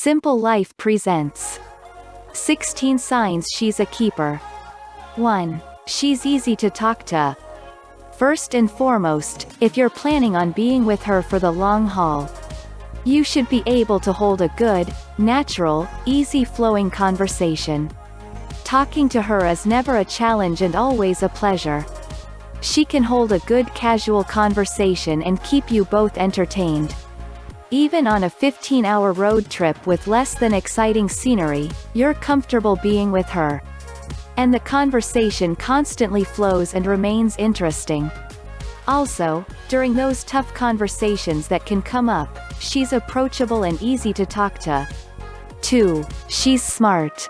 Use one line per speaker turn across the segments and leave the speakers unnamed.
Simple Life presents 16 signs she's a keeper. 1. She's easy to talk to. First and foremost, if you're planning on being with her for the long haul, you should be able to hold a good, natural, easy-flowing conversation. Talking to her is never a challenge and always a pleasure. She can hold a good casual conversation and keep you both entertained. Even on a 15-hour road trip with less than exciting scenery, you're comfortable being with her. And the conversation constantly flows and remains interesting. Also, during those tough conversations that can come up, she's approachable and easy to talk to. 2. She's smart.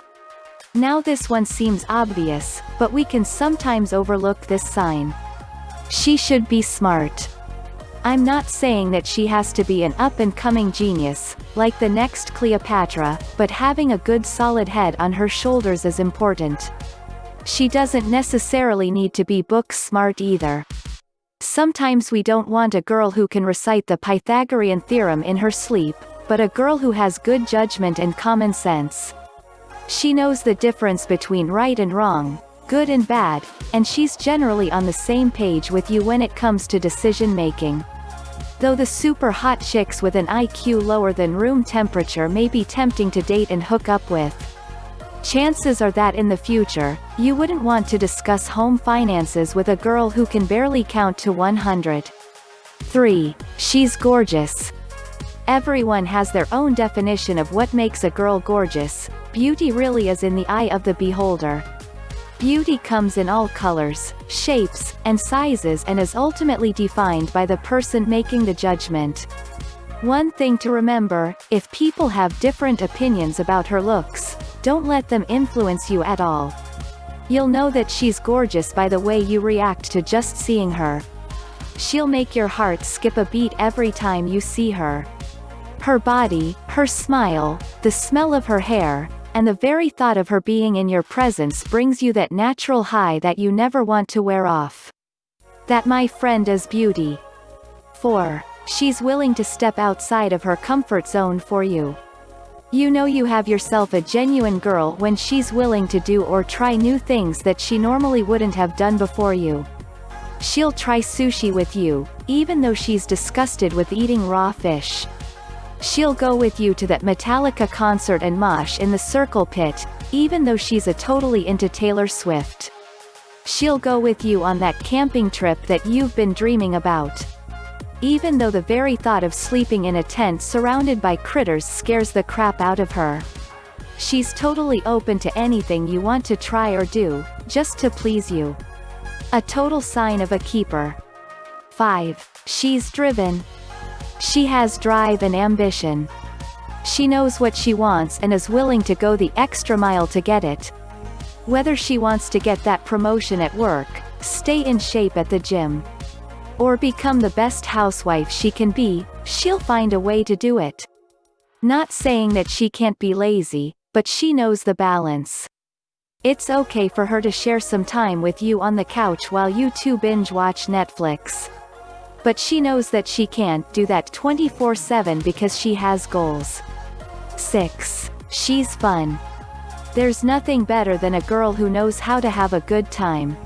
Now this one seems obvious, but we can sometimes overlook this sign. She should be smart. I'm not saying that she has to be an up-and-coming genius, like the next Cleopatra, but having a good solid head on her shoulders is important. She doesn't necessarily need to be book smart either. Sometimes we don't want a girl who can recite the Pythagorean theorem in her sleep, but a girl who has good judgment and common sense. She knows the difference between right and wrong, good and bad, and she's generally on the same page with you when it comes to decision-making. Though the super hot chicks with an IQ lower than room temperature may be tempting to date and hook up with, chances are that in the future, you wouldn't want to discuss home finances with a girl who can barely count to 100. 3. She's gorgeous. Everyone has their own definition of what makes a girl gorgeous. Beauty really is in the eye of the beholder. Beauty comes in all colors, shapes, and sizes and is ultimately defined by the person making the judgment. One thing to remember, if people have different opinions about her looks, don't let them influence you at all. You'll know that she's gorgeous by the way you react to just seeing her. She'll make your heart skip a beat every time you see her. Her body, her smile, the smell of her hair, and the very thought of her being in your presence brings you that natural high that you never want to wear off. That, my friend, is beauty. 4. She's willing to step outside of her comfort zone for you. You know you have yourself a genuine girl when she's willing to do or try new things that she normally wouldn't have done before you. She'll try sushi with you, even though she's disgusted with eating raw fish. She'll go with you to that Metallica concert and mosh in the Circle Pit, even though she's totally into Taylor Swift. She'll go with you on that camping trip that you've been dreaming about, even though the very thought of sleeping in a tent surrounded by critters scares the crap out of her. She's totally open to anything you want to try or do, just to please you. A total sign of a keeper. 5. She's driven. She has drive and ambition. She knows what she wants and is willing to go the extra mile to get it. Whether she wants to get that promotion at work, stay in shape at the gym, or become the best housewife she can be, she'll find a way to do it. Not saying that she can't be lazy, but she knows the balance. It's okay for her to share some time with you on the couch while you two binge watch Netflix. But she knows that she can't do that 24/7 because she has goals. 6. She's fun. There's nothing better than a girl who knows how to have a good time.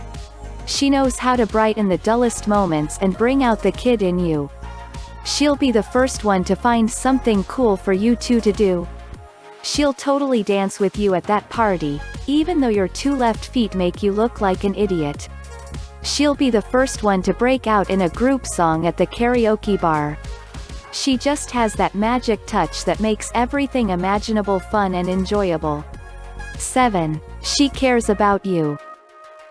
She knows how to brighten the dullest moments and bring out the kid in you. She'll be the first one to find something cool for you two to do. She'll totally dance with you at that party, even though your two left feet make you look like an idiot. She'll be the first one to break out in a group song at the karaoke bar. She just has that magic touch that makes everything imaginable fun and enjoyable. 7. She cares about you.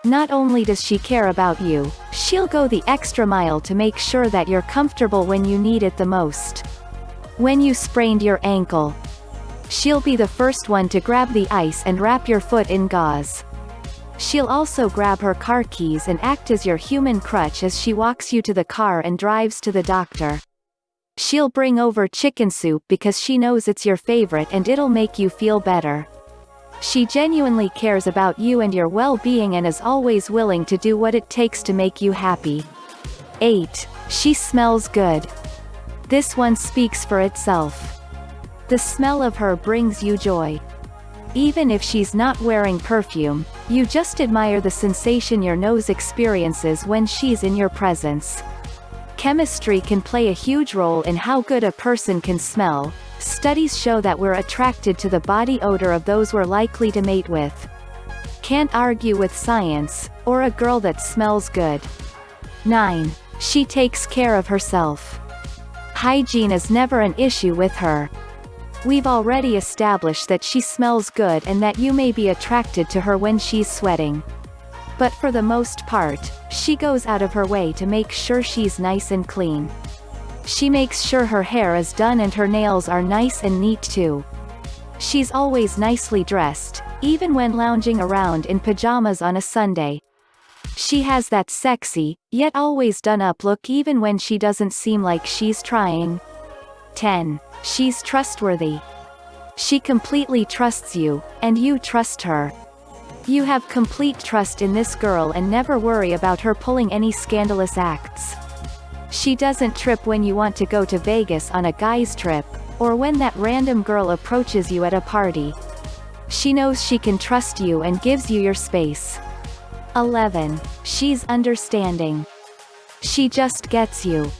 Not only does she care about you, she'll go the extra mile to make sure that you're comfortable when you need it the most. When you sprained your ankle, she'll be the first one to grab the ice and wrap your foot in gauze. She'll also grab her car keys and act as your human crutch as she walks you to the car and drives to the doctor. She'll bring over chicken soup because she knows it's your favorite and it'll make you feel better. She genuinely cares about you and your well-being and is always willing to do what it takes to make you happy. 8. She smells good. This one speaks for itself. The smell of her brings you joy. Even if she's not wearing perfume, you just admire the sensation your nose experiences when she's in your presence. Chemistry can play a huge role in how good a person can smell. Studies show that we're attracted to the body odor of those we're likely to mate with. Can't argue with science, or a girl that smells good. 9. She takes care of herself. Hygiene is never an issue with her. We've already established that she smells good and that you may be attracted to her when she's sweating. But for the most part, she goes out of her way to make sure she's nice and clean. She makes sure her hair is done and her nails are nice and neat too. She's always nicely dressed, even when lounging around in pajamas on a Sunday. She has that sexy, yet always done up look even when she doesn't seem like she's trying. 10. She's trustworthy. She completely trusts you, and you trust her. You have complete trust in this girl and never worry about her pulling any scandalous acts. She doesn't trip when you want to go to Vegas on a guy's trip, or when that random girl approaches you at a party. She knows she can trust you and gives you your space. 11. She's understanding. She just gets you.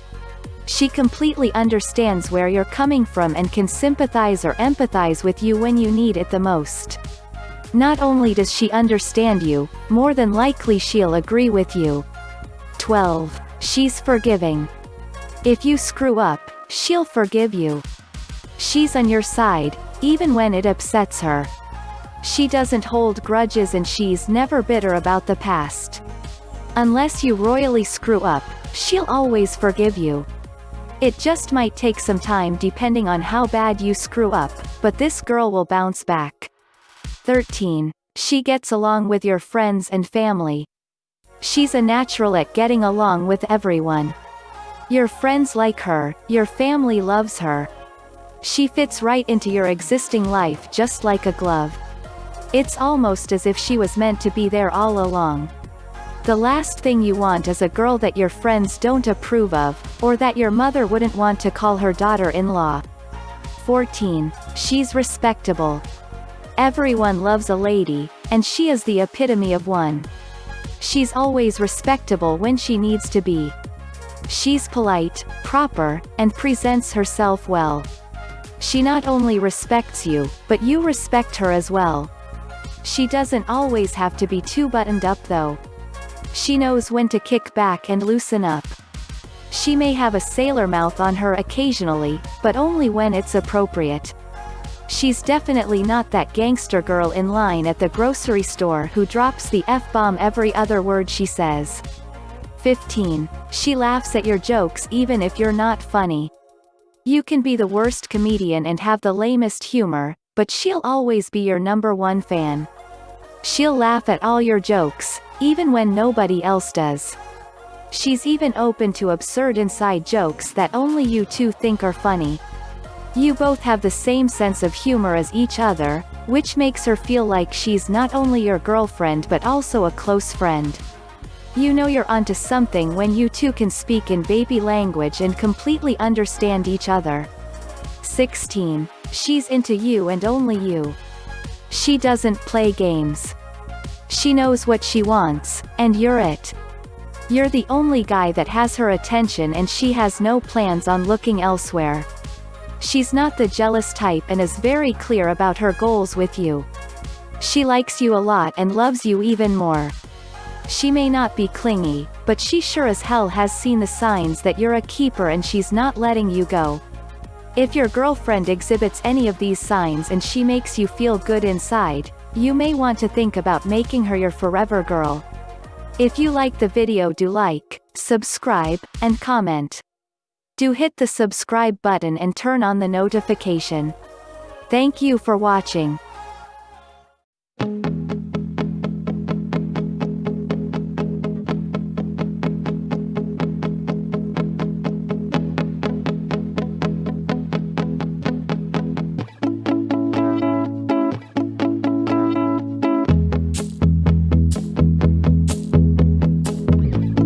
She completely understands where you're coming from and can sympathize or empathize with you when you need it the most. Not only does she understand you, more than likely she'll agree with you. 12. She's forgiving. If you screw up, she'll forgive you. She's on your side, even when it upsets her. She doesn't hold grudges and she's never bitter about the past. Unless you royally screw up, she'll always forgive you. It just might take some time depending on how bad you screw up, but this girl will bounce back. 13. She gets along with your friends and family. She's a natural at getting along with everyone. Your friends like her, your family loves her. She fits right into your existing life just like a glove. It's almost as if she was meant to be there all along. The last thing you want is a girl that your friends don't approve of, or that your mother wouldn't want to call her daughter-in-law. 14. She's respectable. Everyone loves a lady, and she is the epitome of one. She's always respectable when she needs to be. She's polite, proper, and presents herself well. She not only respects you, but you respect her as well. She doesn't always have to be too buttoned up though. She knows when to kick back and loosen up. She may have a sailor mouth on her occasionally, but only when it's appropriate. She's definitely not that gangster girl in line at the grocery store who drops the F-bomb every other word she says. 15. She laughs at your jokes even if you're not funny. You can be the worst comedian and have the lamest humor, but she'll always be your #1 fan. She'll laugh at all your jokes, even when nobody else does. She's even open to absurd inside jokes that only you two think are funny. You both have the same sense of humor as each other, which makes her feel like she's not only your girlfriend but also a close friend. You know you're onto something when you two can speak in baby language and completely understand each other. 16. She's into you and only you. She doesn't play games. She knows what she wants, and you're it. You're the only guy that has her attention and she has no plans on looking elsewhere. She's not the jealous type and is very clear about her goals with you. She likes you a lot and loves you even more. She may not be clingy, but she sure as hell has seen the signs that you're a keeper and she's not letting you go. If your girlfriend exhibits any of these signs and she makes you feel good inside, you may want to think about making her your forever girl. If you like the video, do like, subscribe, and comment. Do hit the subscribe button and turn on the notification. Thank you for watching.